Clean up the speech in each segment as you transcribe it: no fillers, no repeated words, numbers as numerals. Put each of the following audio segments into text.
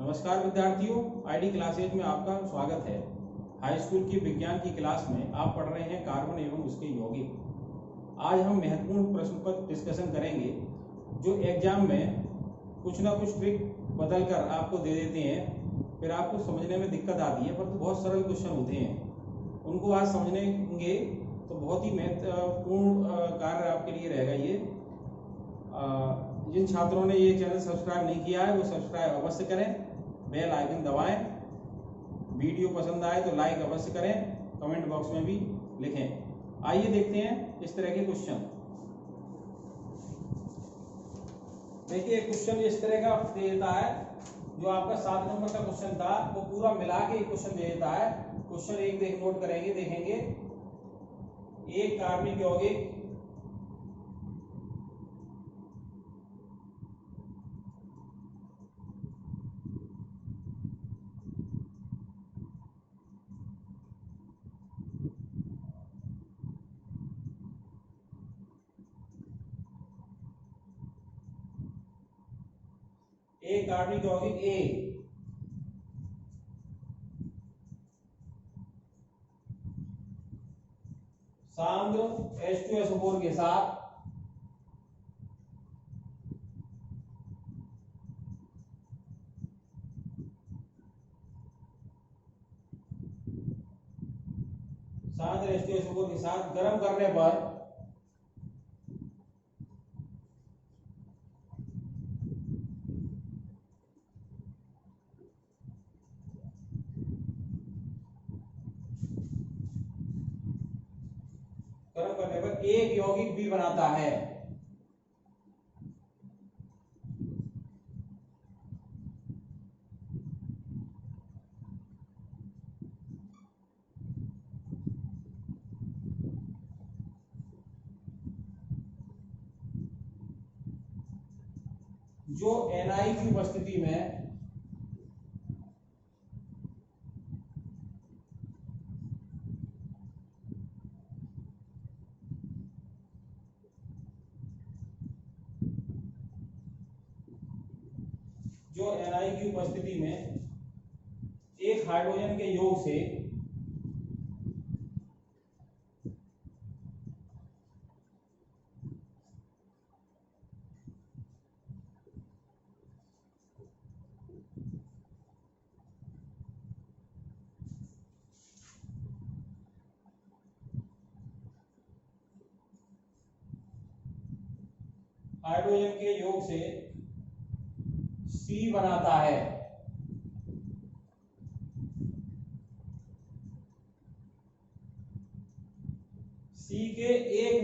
नमस्कार विद्यार्थियों, ID classes में आपका स्वागत है। हाई स्कूल की विज्ञान की क्लास में आप पढ़ रहे हैं कार्बन एवं उसके यौगिक। आज हम महत्वपूर्ण प्रश्न पर डिस्कशन करेंगे जो एग्जाम में कुछ ना कुछ ट्रिक बदल कर आपको दे देते हैं, फिर आपको समझने में दिक्कत आती है, पर तो बहुत सरल क्वेश्चन होते हैं। उनको आज समझेंगे तो बहुत ही महत्वपूर्ण कार्य आपके लिए रहेगा। ये जिन छात्रों ने ये चैनल सब्सक्राइब नहीं किया है वो सब्सक्राइब अवश्य करें, बेल आइकन दबाएं, वीडियो पसंद आए तो लाइक अवश्य करें, कमेंट बॉक्स में भी लिखें। आइए देखते हैं इस तरह के क्वेश्चन। देखिए क्वेश्चन इस तरह का दे देता है, जो आपका 7 नंबर का क्वेश्चन था वो पूरा मिला के क्वेश्चन दे देता है। क्वेश्चन एक नोट करेंगे, देखेंगे। एक कार्बनिक यौगिक ए सांद्र H2SO4 के साथ गर्म करने पर एक यौगिक भी बनाता है। जो Na की उपस्थिति में एक हाइड्रोजन के योग से C बनाता है। C के एक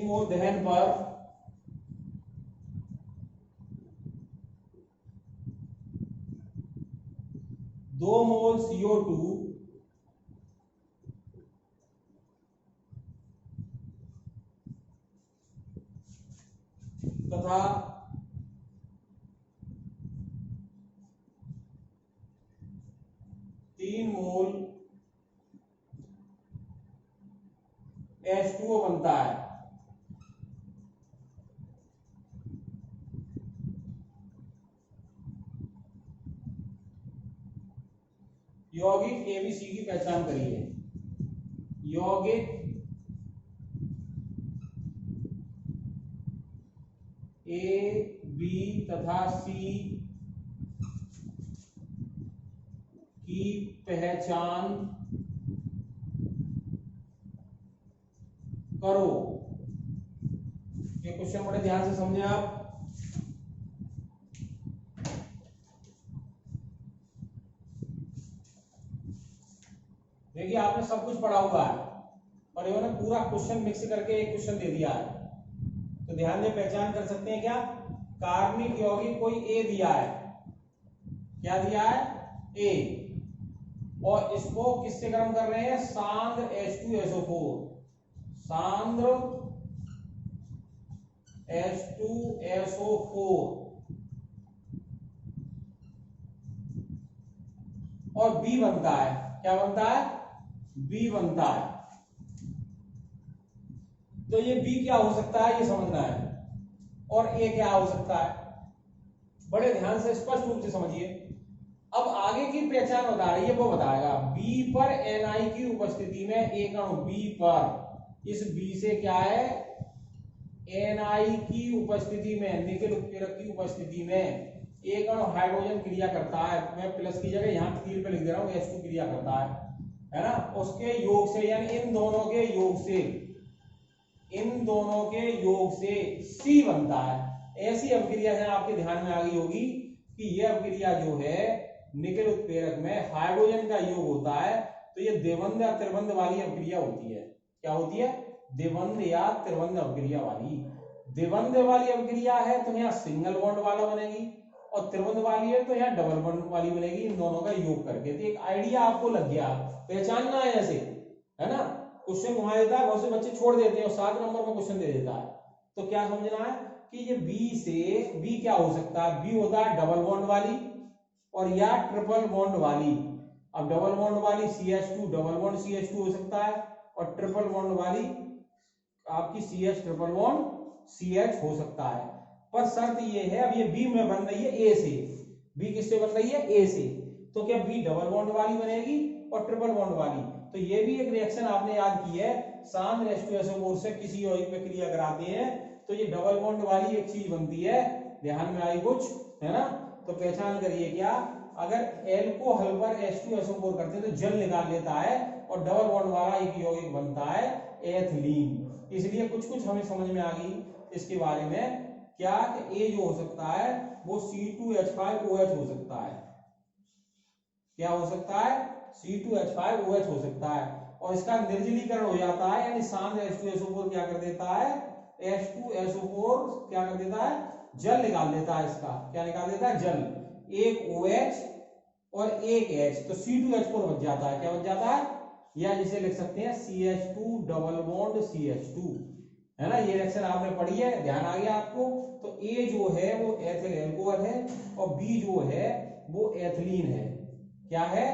मोल दहन पर दो मोल CO2 तथा 3 मोल H2O बनता है। यौगिक ABC की पहचान करिए। यौगिक A, B तथा C की पहचान करो। ये क्वेश्चन बड़े ध्यान से समझे आप। देखिए आपने सब कुछ पढ़ा हुआ है और इन्होंने पूरा क्वेश्चन मिक्स करके एक क्वेश्चन दे दिया है, तो ध्यान से पहचान कर सकते हैं। क्या कार्बनिक यौगिक कोई ए दिया है, क्या दिया है? ए, और इसको किससे गर्म कर रहे हैं? सांद्र H2SO4, सांद्र H2SO4, और B बनता है। क्या बनता है? B बनता है। तो ये बी क्या हो सकता है ये समझना है, और ए क्या हो सकता है, बड़े ध्यान से स्पष्ट रूप से समझिए। अब आगे की पहचान बता रही है वो बताएगा। बी पर एनआई की उपस्थिति में एक अणु बी पर, इस बी से क्या है, एनआई की उपस्थिति में, निकेल उत्प्रेरक की उपस्थिति में एक अणु हाइड्रोजन क्रिया करता है। मैं प्लस की जगह यहाँ तीर पे लिख दे रहा हूँ, H2 क्रिया करता है ना। उसके योग से यानी इन दोनों के योग से, इन दोनों के योग से C बनता है। ऐसी अभिक्रिया है आपके ध्यान में आ गई होगी कि यह अभिक्रिया जो है निकेल उत्प्रेरक में हाइड्रोजन का योग होता है, तो ये द्विबंध या त्रिबंध वाली अभिक्रिया होती है। क्या होती है, द्विबंध या त्रिबंध अभिक्रिया वाली। द्विबंध वाली अभिक्रिया है तो यहाँ सिंगल बॉन्ड वाला बनेगी, और त्रिबंध वाली है तो यहाँ डबल बॉन्ड वाली बनेगी, इन दोनों का योग करके। तो एक आइडिया आपको लग गया, पहचानना है ऐसे, है ना। क्वेश्चन घुमा देता है, बहुत से बच्चे छोड़ देते हैं और 7 नंबर में क्वेश्चन दे देता है। तो क्या समझना है कि ये बी से, बी क्या हो सकता है, बी होता है डबल बॉन्ड वाली और या ट्रिपल बॉन्ड वाली। अब डबल बॉन्ड वाली CH2 डबल बॉन्ड CH2 हो सकता है, और ट्रिपल बॉन्ड वाली आपकी CH ट्रिपल बॉन्ड CH हो सकता है। पर शर्त ये है, अब ये बी में बन रही है ए से, बी किससे बन रही है, ए से, तो क्या बी डबल बॉन्ड वाली बनेगी और ट्रिपल बॉन्ड वाली। तो ये भी एक रिएक्शन आपने याद की है, शांत H2SO4 से किसी यौगिक पे क्रिया कराते हैं तो ये डबल बॉन्ड वाली एक चीज बनती है। ध्यान में आई कुछ, है ना। तो पहचान करिए क्या, अगर एल्कोहल पर H2SO4 करते हैं तो जल निकाल लेता है, और डबल बॉन्ड वाला एक यौगिक बनता है एथिलीन। इसलिए कुछ कुछ हमें समझ में आ गई इसके बारे में, क्या कि ए जो हो सकता है वो C2H5OH हो सकता है। क्या हो सकता है, C2H5OH हो सकता है, और इसका निर्जलीकरण हो जाता है, यानी शांत H2SO4 क्या कर देता है, H2SO4 क्या कर देता है, जल निकाल देता है। इसका क्या निकाल देता है, जल। एक OH और एक H, तो C2H4 बच जाता है। क्या बच जाता है, या जिसे लिख सकते हैं CH2 डबल बॉन्ड CH2, है ना। ये रिएक्शन आपने पढ़ी है, ध्यान आ गया आपको। तो ए जो है वो एथिल एल्कोहल है, और बी जो है वो एथिलीन है। क्या है,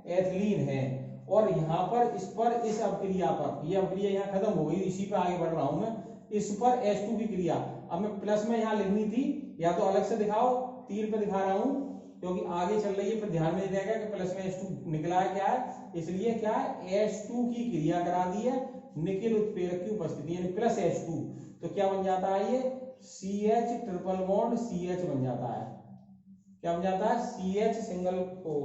एथिलीन है। और यहाँ पर इस पर, इस अभिक्रिया पर, ये अभिक्रिया यहाँ खत्म हो गई, इसी पे आगे बढ़ रहा हूं मैं। इस पर H2 की क्रिया, अब मैं प्लस में यहाँ लिखनी थी, या तो अलग से दिखाओ, तीर पे दिखा रहा हूं क्योंकि आगे चल रही है, फिर ध्यान में रहेगा कि प्लस में H2 निकला है क्या है। इसलिए क्या है, H2 की क्रिया करा दी है निकेल उत्प्रेरक की उपस्थिति, यानी प्लस H2, तो क्या बन जाता है ये CH ट्रिपल बॉन्ड CH बन जाता है। क्या बन जाता है, CH सिंगल, को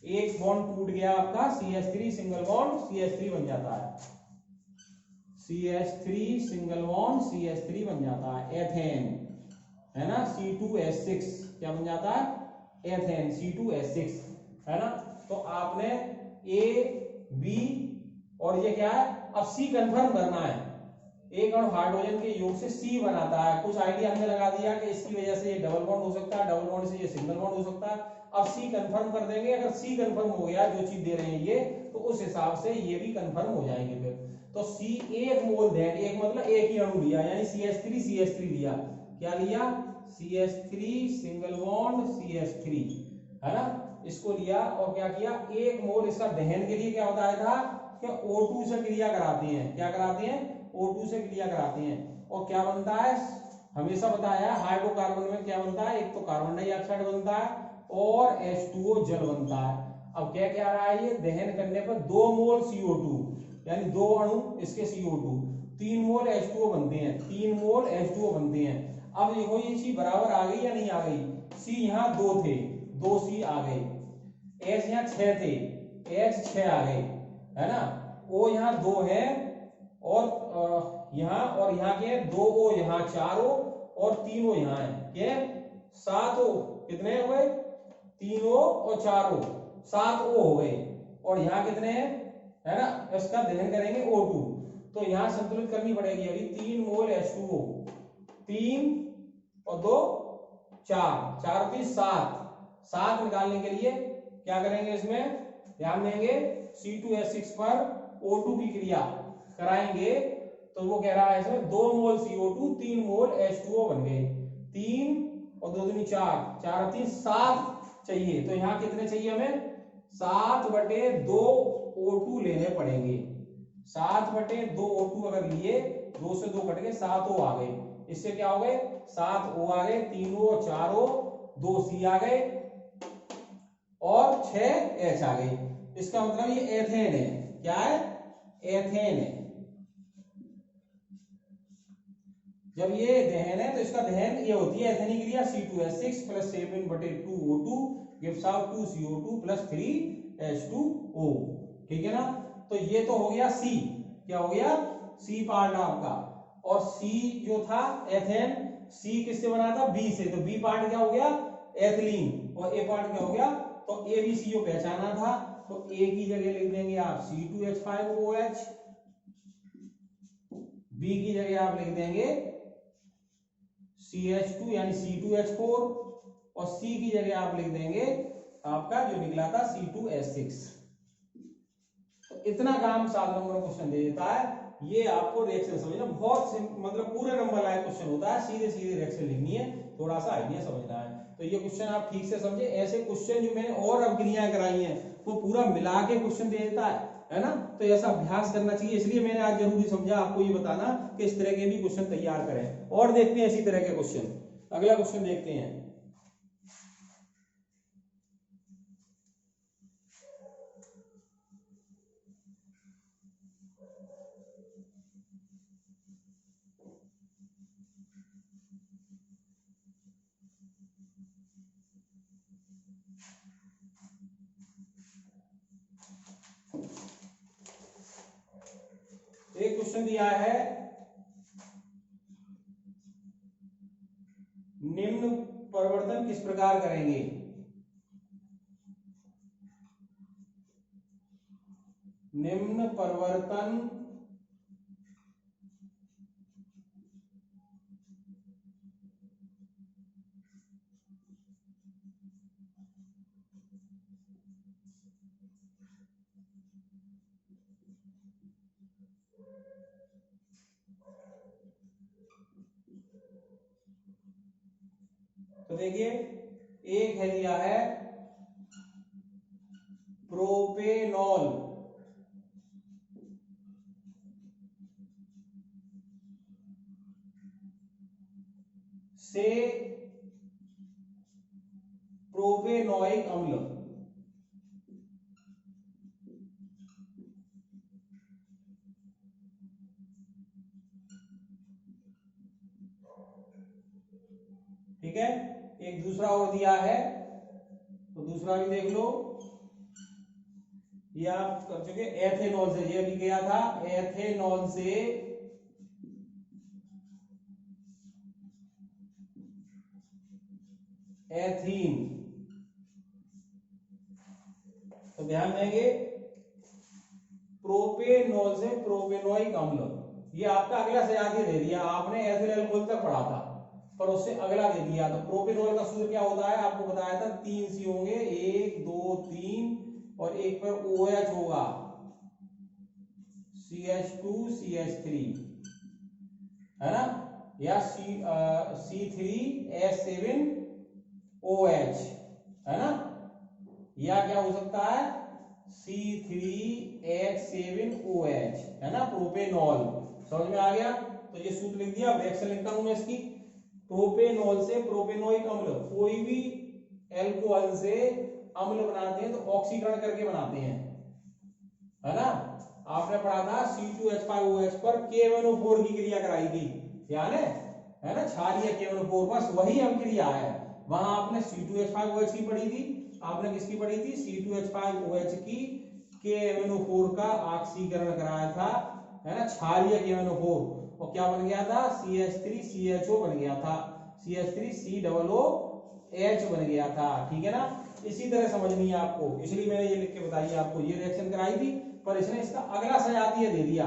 एक बॉन्ड टूट गया आपका, CH3 सिंगल बॉन्ड CH3 बन जाता है, CH3 सिंगल बॉन्ड CH3 बन जाता है, एथेन, है ना। C2H6 क्या बन जाता है, एथेन, C2H6, है ना। तो आपने A B और ये क्या है, अब C कंफर्म करना है। एक अणु हाइड्रोजन के योग से C बनाता है, कुछ आइडिया हमने लगा दिया कि इसकी वजह से ये डबल बॉन्ड हो सकता है, डबल बॉन्ड से ये सिंगल बॉन्ड हो सकता है। अब C कंफर्म कर देंगे, अगर C कंफर्म हो गया जो चीज दे रहे हैं ये, तो उस हिसाब से ये भी कंफर्म हो जाएंगे फिर। तो C एक मोल दें, एक मतलब एक ही अणु लिया, यानी CH3 लिया। क्या लिया, CH3 सिंगल बॉन्ड CH3, है ना। इसको लिया और क्या किया, एक मोल इसका दहन के लिए क्या बताया था कि O2 से क्रिया कराते हैं। क्या कराते हैं, O2 से क्रिया कराते हैं, और क्या बनता है, हमेशा बताया हाइड्रोकार्बन में क्या बनता है, एक तो कार्बन डाइऑक्साइड बनता है और H2O जल बनता है। अब क्या क्या रहा है, ये दहन करने पर 2 मोल CO2, यानी 2 अणु इसके CO2, 3 मोल H2O बनते हैं, 3 मोल H2O बनते हैं। अब देखो ये चीज बराबर आ गई या नहीं आ गई, C यहाँ 2 थे, 2 C आ गए, H यहाँ 6 थे, H 6 आ गए, है ना। O यहाँ 2 है, और यहाँ और यहाँ के 2 O यहाँ, 4 O और 3 O यहाँ है, ये 7 O, कितने हुए, 3 O और 4 O, 7 O हो गए। और यहाँ कितने हैं, है ना, इसका दहन करेंगे O2, तो यहाँ संतुलित करनी पड़ेगी। अभी 3 मोल H2O, 3 और 2 4, 4 3 7, 7 निकालने के लिए क्या करेंगे, इसमें ध्यान देंगे, C2H6 पर O2 की क्रिया कराएंगे, तो वो कह रहा है इसमें 2 मोल CO2 3 मोल H2O बन गए, 3 और 2 दूनी 4, 4 3 7 चाहिए। तो यहाँ कितने चाहिए हमें, 7/2 O2 लेने पड़ेंगे, 7/2O2 अगर लिए, 2 से 2 कट गए, 7O आ गए। इससे क्या हो गए, 7O आ गए, 3O, 4O, 2C आ गए और 6H आ गए। इसका मतलब ये एथेन है। क्या है, एथेन है। जब ये दहन है तो इसका दहन ये होती है एथेनिक क्रिया C2H6 + 7/2O2 gives out 2CO2 + 3H2O। ठीक है ना। तो ये तो हो गया C। क्या हो गया, C पार्ट आपका। और C जो था एथेन, C किससे बना था, B से। तो B पार्ट क्या हो गया, एथिलीन। और A पार्ट क्या हो गया, तो ABC जो पहचाना था, तो A की जगह लिख देंगे आप C2H5OH, B की जगह आप लिख देंगे CH2 यानी C2H4 और C की जगह आप लिख देंगे आपका जो निकला था C2H6। तो इतना काम 7 नंबर क्वेश्चन दे देता है। ये आपको रिएक्शन समझना बहुत मतलब पूरे नंबर लायक क्वेश्चन होता है। सीधे सीधे रिएक्शन लिखनी है, थोड़ा सा आइडिया समझना है। तो ये क्वेश्चन आप ठीक से समझे। ऐसे क्वेश्चन जो मैंने और अभिक्रियाएं कराई हैं वो पूरा मिला के क्वेश्चन दे देता है ना। तो ऐसा अभ्यास करना चाहिए, इसलिए मैंने आज जरूरी समझा आपको ये बताना कि इस तरह के भी क्वेश्चन तैयार करें। और देखते हैं इसी तरह के क्वेश्चन। अगला क्वेश्चन देखते हैं। एक क्वेश्चन दिया है, निम्न परिवर्तन किस प्रकार करेंगे। निम्न परिवर्तन तो देखिए, एक है दिया है प्रोपेनॉल से प्रोपेनोइक अम्ल। ठीक है। एक दूसरा और दिया है, तो दूसरा भी देख लो। ये आप कर चुके एथेनॉल से, ये भी गया था एथेनॉल से एथीन। तो ध्यान देंगे, प्रोपेनॉल से प्रोपेनोइक अम्ल। ये आपका अगला सजाती दे दिया आपने, एथिल अल्कोहल तक पढ़ा था पर उससे अगला दे दिया। तो प्रोपेनॉल का सूत्र क्या होता है, आपको बताया था 3 सी होंगे, 1 2 3 और एक पर OH होगा CH2CH3, है ना, या C3H7OH, है ना, या क्या हो सकता है C3H7OH, है ना, प्रोपेनॉल। समझ में आ गया। तो ये सूत्र लिख दिया। रिएक्शन लिखता हूं मैं इसकी, प्रोपेनॉल से प्रोपेनोइक अम्ल। कोई भी एल्कोहल से अम्ल बनाते हैं तो ऑक्सीकरण करके बनाते हैं, है ना। आपने पढ़ा था C2H5OH पर KMnO4 की क्रिया कराई थी, ध्यान है ना, क्षारीय KMnO4, बस वही अभिक्रिया है। वहां आपने C2H5OH की पढ़ी थी, आपने किसकी पढ़ी थी, C2H5OH की KMnO4 का ऑक्सीकरण कराया था, है ना, क्षारीय KMnO4। और क्या बन गया था, CH3CHO बन गया था, CH3COOH बन गया था। ठीक है ना। इसी तरह समझनी है आपको, इसलिए मैंने ये लिख के बताई आपको। ये रिएक्शन कराई थी पर इसने इसका अगला सजातीय दे दिया।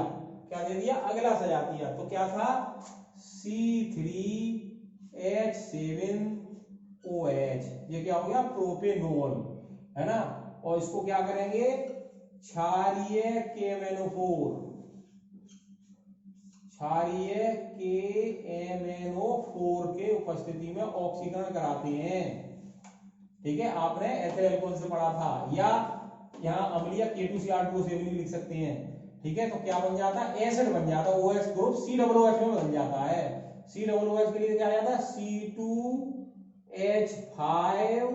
क्या दे दिया, अगला सजातीय। तो क्या था, C3H7OH, ये क्या हो गया, प्रोपेनॉल, है ना। और इसको क्या करेंगे, क्षारीय KMnO4, क्षारीय KMnO4 के उपस्थिति में ऑक्सीकरण कराते हैं। ठीक है, आपने एथिल अल्कोहल से पढ़ा था। या यहाँ अम्लीय K2Cr2O7 भी लिख सकते हैं। ठीक है, तो क्या बन जाता है, एसिड बन जाता है, OH ग्रुप COOH में बदल जाता है। COOH के लिए क्या आ जाता है, C2H5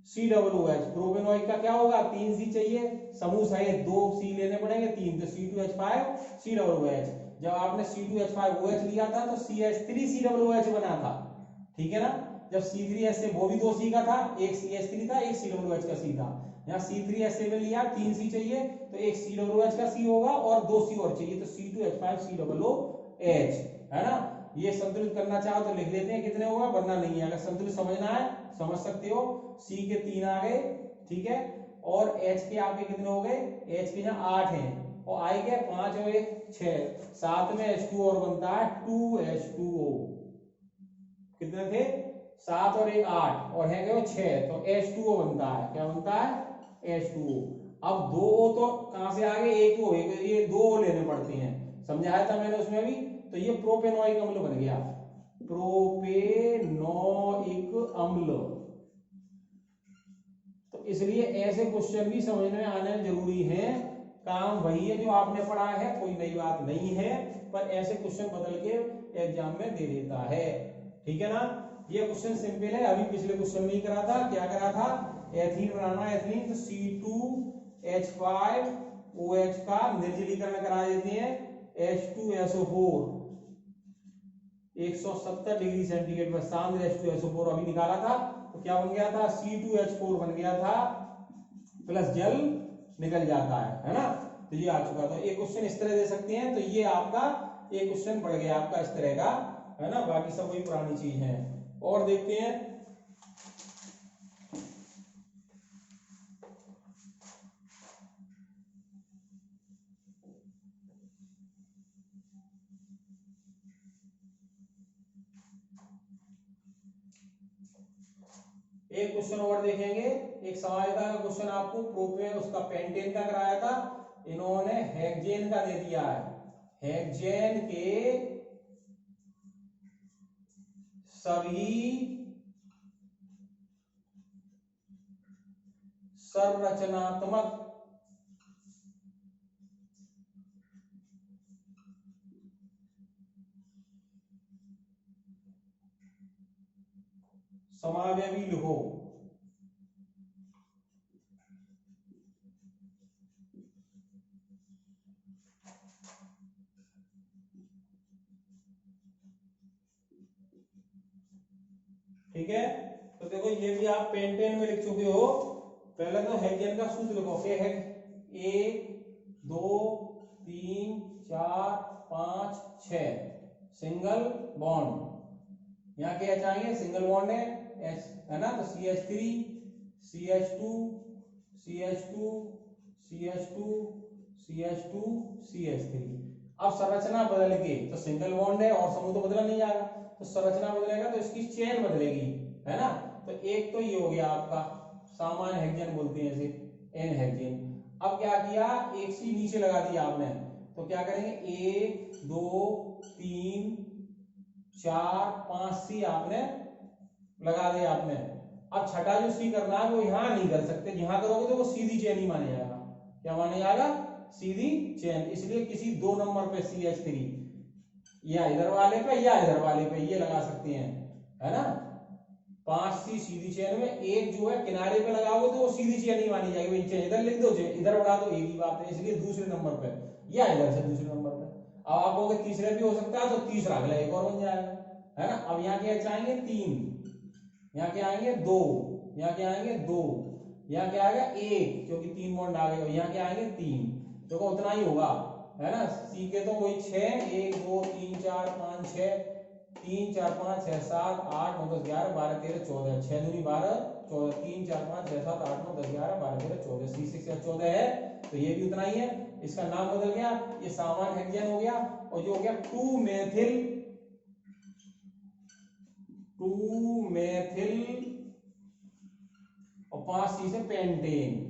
COOH। प्रोपेनॉइक का क्या होगा, 3 C चाहिए, समूह सहित 2 C लेने पड़ेंगे, 3, तो C2H5 COOH। जब आपने C2H5OH लिया था तो CH3 COOH बना था, ठीक है ना। जब C3H से वो भी 2 C का था, एक CH3 था, एक COOH का C था। यहाँ C3H से में लिया, 3 C चाहिए, तो एक COOH का C होगा और 2 C और चाहिए, तो C2H5 COOH, है ना। ये संतुलित करना चाहो तो लिख लेते हैं कितने होगा, वरना नहीं है। अगर संतुलित समझना है समझ सकते हो। C के 3 आ गए, ठीक है, और H के आपके कितने हो गए, H के यहाँ 8 हैं, और I के 5 और 1 6, साथ में H2 और बनता है 2H2O। कितने थे, 7 और 1 8, और है क्या 6, तो H2O बनता है, क्या बनता है, H2O। अब 2 तो कहां से आ गए, एक O, ये 2 O लेने पड़ते हैं, समझाया था मैंने उसमें भी। तो ये प्रोपेनॉइक अम्ल बन गया, प्रोपेनॉइक अम्ल। तो इसलिए ऐसे क्वेश्चन भी समझ में आने जरूरी है। काम वही है जो आपने पढ़ा है, कोई नई बात नहीं है, पर ऐसे क्वेश्चन बदल के एग्जाम में दे देता है, ठीक है ना। ये क्वेश्चन सिंपल है, अभी पिछले क्वेश्चन में ही करा था, क्या करा था, एथीन बनाना है, एथीन, तो C2H5OH का निर्जलीकरण करा देते हैं, H2SO4 170 डिग्री सेंटीग्रेड पर सांद्र H2SO4 अभी निकाला था, तो क्या बन गया था, C2H4 बन गया था, प्लस जल निकल जाता है ना। तो ये आ चुका था। एक क्वेश्चन इस तरह दे सकते हैं, तो ये आपका एक क्वेश्चन बढ़ गया आपका इस तरह का, है ना। बाकी सब वही पुरानी चीज है। और देखते हैं, एक क्वेश्चन और देखेंगे। एक सवायता का क्वेश्चन आपको प्रोपेन उसका पेंटेन का कराया था, इन्होंने हेक्सेन का दे दिया है। हेक्सेन के सभी संरचनात्मक समावयवी लिखो। ठीक है, तो देखो ये भी आप पेंटेन में लिख चुके हो। पहले तो हेक्सेन का सूत्र लिखो, क्या है, 1 2 3 4 5 6 सिंगल बॉन्ड, यहाँ के एच आएंगे, सिंगल बॉन्ड है एच, है ना। तो CH3 CH2 CH2 CH2 CH2 CH3। अब संरचना बदल के, तो सिंगल बॉन्ड है और समूह तो बदला नहीं जाएगा, तो संरचना बदलेगा तो इसकी चेन बदलेगी, है ना। तो एक तो ये हो गया आपका सामान्य हेक्सेन बोलते हैं इसे, एन हेक्सेन। अब क्या किया, एक सी नीचे लगा दिया आपने, तो क्या करेंगे, 1 2 3 4 5 सी आपने लगा दिया आपने। अब छठा जो सी करना है वो यहां नहीं कर सकते, यहां करोगे तो वो सीधी चेन ही माने जाएगा, क्या माने जाएगा, सीधी चेन। इसलिए किसी 2 नंबर पे CH3 या इधर वाले पे या इधर वाले पे ये लगा सकते हैं, है ना। 5 सी सीधी चेन में एक जो है किनारे पे लगाओगे तो वो सीधी चेन ही मानी जाएगी, वही चेन इधर लिख दो, इधर बढ़ा दो, एक ही बात है। इसलिए दूसरे नंबर पे या इधर से दूसरे नंबर पे। अब आप कहोगे तीसरे भी हो सकता है, तो तीसरा अगला एक और बन जाएगा, है ना। अब यहाँ के आएंगे 3, यहाँ के आएंगे 2, यहाँ के आएंगे 2, यहाँ क्या आएगा 1, क्योंकि 3 बॉन्ड आ गए, यहाँ के आएंगे 3, देखो उतना ही होगा, है ना। सी के तो वही 6 1 2 3 4 5 6 3 4 5 6 7 8 9 10 11 12 13 14, 6 दूनी 12 14, 3 4 5 6 7 8 9 10 11 12 13 14, C6 14 है, तो ये भी उतना ही है। इसका नाम बदल गया, ये सामान्य हेक्सेन हो गया, और जो हो गया 2 मेथिल और 5 सी से पेंटेन।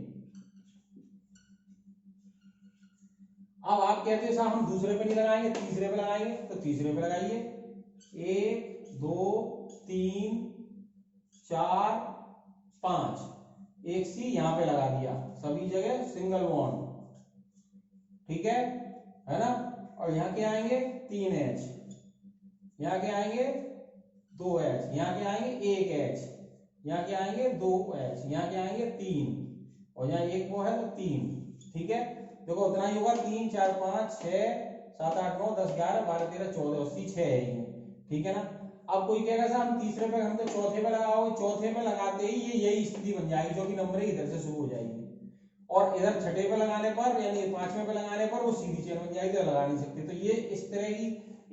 अब आप कहते हो साहब हम दूसरे पे नहीं लगाएंगे, तीसरे पे लगाएंगे, तो तीसरे पे लगाइए, 1 2 3 4 5, एक सी यहां पे लगा दिया, सभी जगह सिंगल बॉन्ड, ठीक है ना। और यहाँ के आएंगे 3H, यहाँ के आएंगे 2H, यहाँ के आएंगे 1H, यहाँ के आएंगे 2H, यहाँ के आएंगे 3, और यहाँ एक वो है तो 3। ठीक है, देखो उतना ही होगा, 3 4 5 6 7 8 9 10 11 12 13 14 80 6 है ये। ठीक है ना। अब कोई कहेगा सर हम तीसरे पे, हम तो चौथे पे लगाओगे, चौथे पे लगाते ही ये यही स्थिति बन जाएगी, जो कि नंबर इधर से शुरू हो जाएगी, और इधर छठे पे लगाने पर यानी पांचवें पे लगाने पर वो सीधी चेन बन जाएगी, तो लगा नहीं सकते। तो ये इस तरह की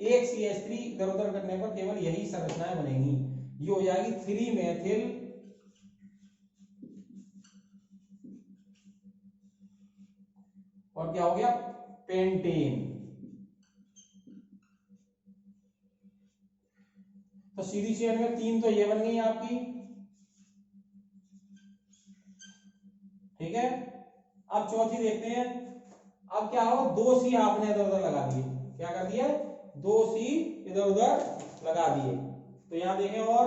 एक CH3 इधर उधर करने पर केवल यही संरचनाएं बनेंगी। ये हो जाएगी 3 मेथिल और क्या हो गया पेंटेन। तो सीधी चेन में 3 तो ये बन गई आपकी। ठीक है, अब चौथी देखते हैं। अब क्या हो, 2C आपने इधर उधर लगा दिए। क्या कर दिया, 2C इधर उधर लगा दिए। तो यहां देखें, और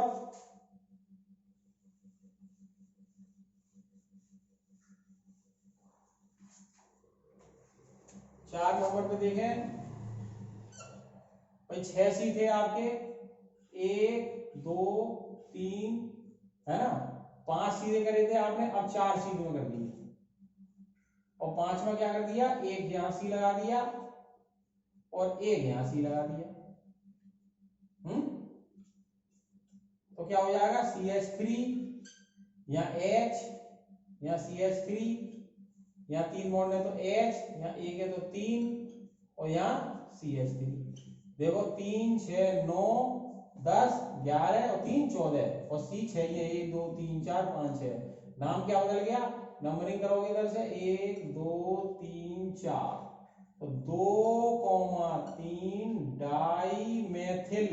चार नंबर पे देखें भाई, 6C थे आपके, 1 2 3 है ना, 5 सीधे करे थे आपने, अब 4 सीधे में कर दिए, और पांचवा क्या कर दिया, एक यहां सी लगा दिया और एक यहां सी लगा दिया। तो क्या हो जाएगा, CH3 या H या CH3, यहाँ 3 बॉन्ड है तो H, यहाँ एक है तो 3, और यहाँ CH3। देखो 3 6 9 10 11 और 3 14, और C 6 ये 1 2 3 4 5 6। नाम क्या बदल गया, नंबरिंग करोगे इधर से 1 2 3 4, तो 2,3 डाई मेथिल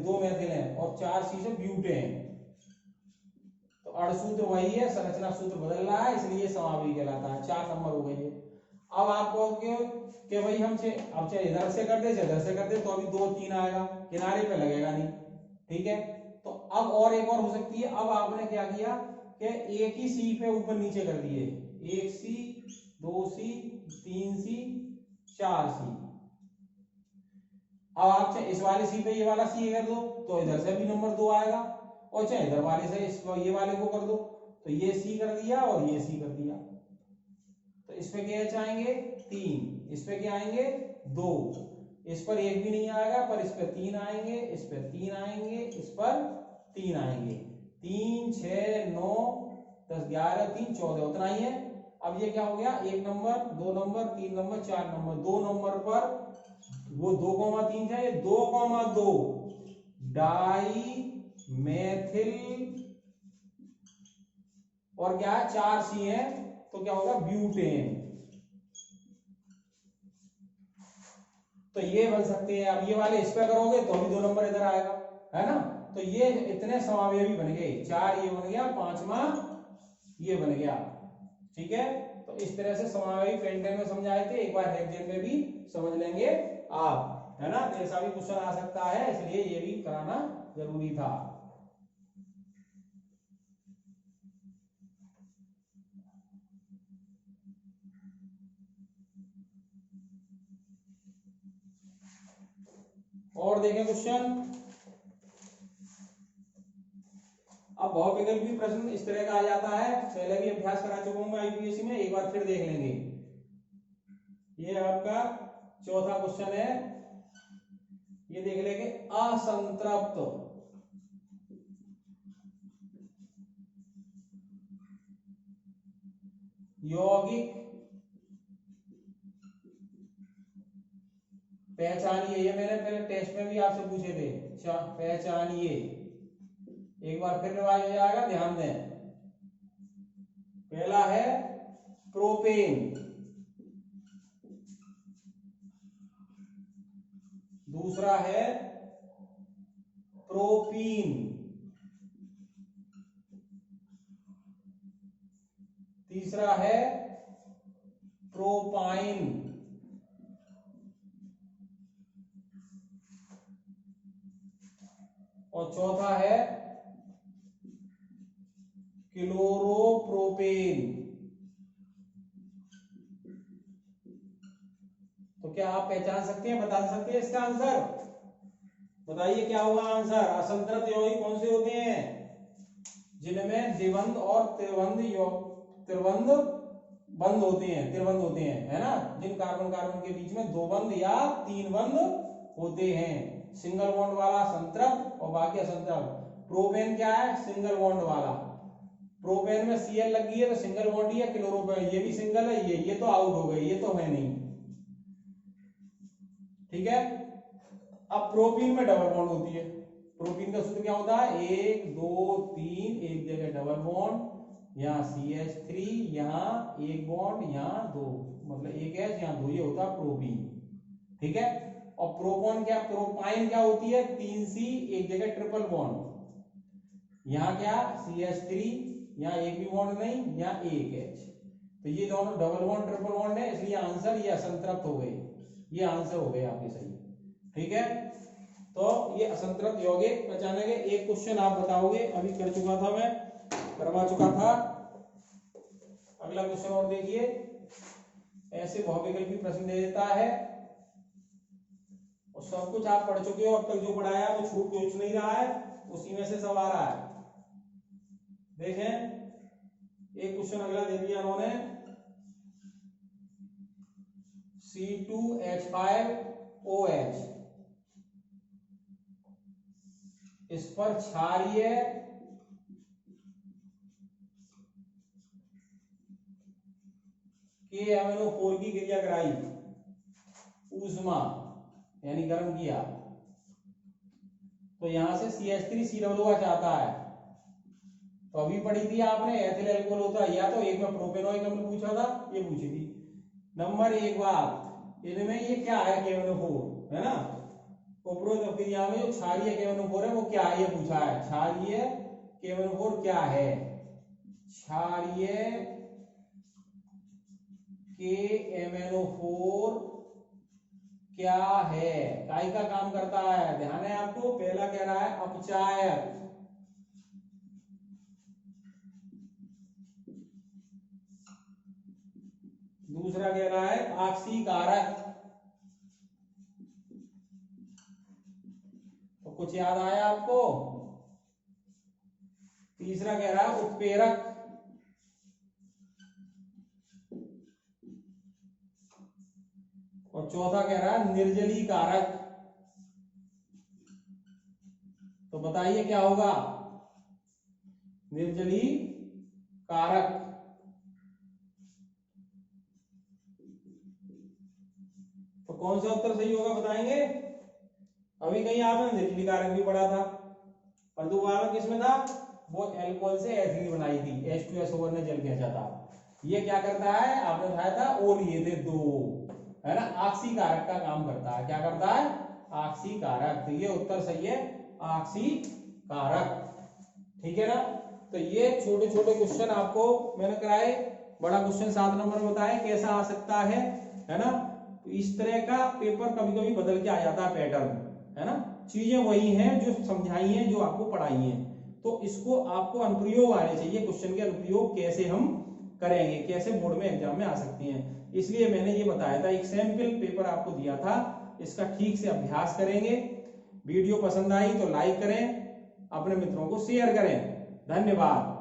दो मेथिल है, और 4C से ब्यूटेन। तो अणुसूत्र वही है, संरचना सूत्र बदल रहा है, इसलिए समावयवी कहलाता है। 4 नंबर हो गई है। अब आप कहोगे कि भाई हम अब चाहे इधर से कर दे चाहे इधर से कर दे, तो अभी 2 3 आएगा, किनारे पे लगेगा नहीं। ठीक है, तो अब और एक और हो सकती है। अब आपने क्या किया कि एक ही C पे ऊपर नीचे कर दिए, 1C 2C 3C 4C। अब आप चाहे इस वाले C पे ये वाला C कर दो, तो इधर से भी नंबर 2 आएगा, और चाहे इधर वाले से ये वाले को कर दो, तो ये C कर दिया और ये C कर दिया। तो इस पे क्या आएंगे 3, इस पे क्या आएंगे 2, इस पर एक भी नहीं आएगा, पर इस पे 3 आएंगे, इस पे 3 आएंगे, इस पर 3 आएंगे। 3 6 9 10 11 3 14, उतना ही है। अब ये क्या हो गया, 1 number 2 number 3 number 4 number, 2 number पर वो 2,3 था, ये 2,2 डाई मेथिल, और क्या है 4C है, तो क्या होगा ब्यूटेन। तो ये बन सकते हैं। अब ये वाले इस पे करोगे तो भी 2 नंबर इधर आएगा, है ना। तो ये इतने समावयवी बन गए, 4 ये बन गया, 5वां ये बन गया। ठीक है, तो इस तरह से समावयवी पेंटेन में समझाए थे, एक बार हेक्सेन में भी समझ लेंगे आप, है ना। तो ऐसा भी क्वेश्चन आ सकता है, इसलिए ये भी कराना जरूरी था। और देखें क्वेश्चन। अब बहुविकल्पी प्रश्न इस तरह का आ जाता है, पहले भी अभ्यास करा चुका हूं मैं IPSC में, एक बार फिर देख लेंगे। ये आपका चौथा क्वेश्चन है, ये देख लेंगे। असंतृप्त यौगिक पहचानिए। ये मैंने पहले टेस्ट में भी आपसे पूछे थे, पहचानिए। एक बार फिर रिवाइज हो जाएगा, ध्यान दें। पहला है प्रोपेन, दूसरा है प्रोपीन, तीसरा है प्रोपाइन, और चौथा है क्लोरोप्रोपेन। तो क्या आप पहचान सकते हैं, बता सकते हैं इसका आंसर? बताइए क्या होगा आंसर। असंतृप्त यौगिक कौन से होते हैं? जिनमें द्विबंध और त्रिबंध बंद होते हैं, त्रिबंध होते हैं, है ना। जिन कार्बन कार्बन के बीच में दो बंध या तीन बंध होते हैं। सिंगल बॉन्ड वाला संतृप्त और बाकी असंतृप्त। प्रोपेन क्या है? सिंगल बॉन्ड वाला। प्रोपेन में Cl लगी है तो सिंगल बॉन्ड ही है। क्लोरोपेन ये भी सिंगल है, ये तो आउट हो गए, ये तो है नहीं, ठीक है। अब प्रोपीन में डबल बॉन्ड होती है। प्रोपीन का सूत्र क्या होता है? 1 2 3, एक जगह डबल बॉन्ड, यहाँ CH3, यहाँ एक बॉन्ड, यहाँ दो, मतलब एक H, यहाँ दो, ये होता है प्रोपीन, ठीक है। और प्रोपॉन क्या, प्रोपाइन क्या होती है? 3C, एक जगह ट्रिपल बॉन्ड, यहाँ क्या CH3, यहाँ एक भी बॉन्ड नहीं, यहाँ एक H। तो ये दोनों डबल बॉन्ड ट्रिपल बॉन्ड है, इसलिए आंसर ये असंतृप्त हो गए। ये आंसर हो गए आपके सही, ठीक है। तो ये असंतृप्त यौगिक पहचाने के। एक क्वेश्चन आप बताओगे, अभी कर चुका था मैं, करवा चुका था। अगला क्वेश्चन और देखिए। ऐसे बहुविकल्पी प्रश्न दे देता है और सब कुछ आप पढ़ चुके हो, अब तक जो पढ़ाया वो छूट कुछ नहीं रहा है, उसी में से सब आ रहा है। देखें, एक क्वेश्चन अगला दे दिया उन्होंने, C2H5OH, इस पर क्षारीय KMnO4 की क्रिया कराई, ऊष्मा यानी गर्म किया, तो यहां से CH3COOH आता है। तो अभी पढ़ी थी आपने, एथिल अल्कोहल होता है, या तो एक में प्रोपेनॉइक अम्ल पूछा था, ये पूछी थी। नंबर एक बात, इनमें ये क्या है KMnO4, है ना। उपरोक्त क्रिया में जो क्षारीय KMnO4 है वो क्या है, ये पूछा है। क्षारीय KMnO4 क्या है? क्षारीय KMnO4 क्या है? काय का काम करता है? ध्यान है आपको। पहला कह रहा है अपचायक, दूसरा कह रहा है ऑक्सीकारक। तो कुछ याद आया आपको? तीसरा कह रहा है उत्प्रेरक, और चौथा कह रहा है निर्जलीकारक। तो बताइए क्या होगा? निर्जलीकारक। तो कौन सा उत्तर सही होगा बताएंगे? अभी कहीं आपने निर्जलीकारक भी पढ़ा था, और दोबारा किसमें था? वो एल्कोहल से एथिलीन बनाई थी, H2SO4 ने जल खींचा था। ये क्या करता है? आपने उठाया था, और ये थे दो, है ना। ऑक्सीकारक का काम करता है। क्या करता है? ऑक्सीकारक। तो ये उत्तर सही है, ऑक्सीकारक, ठीक है ना। तो ये छोटे छोटे क्वेश्चन आपको मैंने कराए। बड़ा क्वेश्चन 7 नंबर में बताए कैसा आ सकता है ना। तो इस तरह का पेपर कभी कभी बदल के आ जाता है पैटर्न, है ना। चीजें वही हैं जो समझाई हैं, जो आपको पढ़ाई हैं। तो इसको आपको अनुप्रयोग आने चाहिए। क्वेश्चन के अनुप्रयोग कैसे हम करेंगे, कैसे बोर्ड में एग्जाम में आ सकते हैं, इसलिए मैंने ये बताया था। एक सैंपल पेपर आपको दिया था, इसका ठीक से अभ्यास करेंगे। वीडियो पसंद आई तो लाइक करें, अपने मित्रों को शेयर करें। धन्यवाद।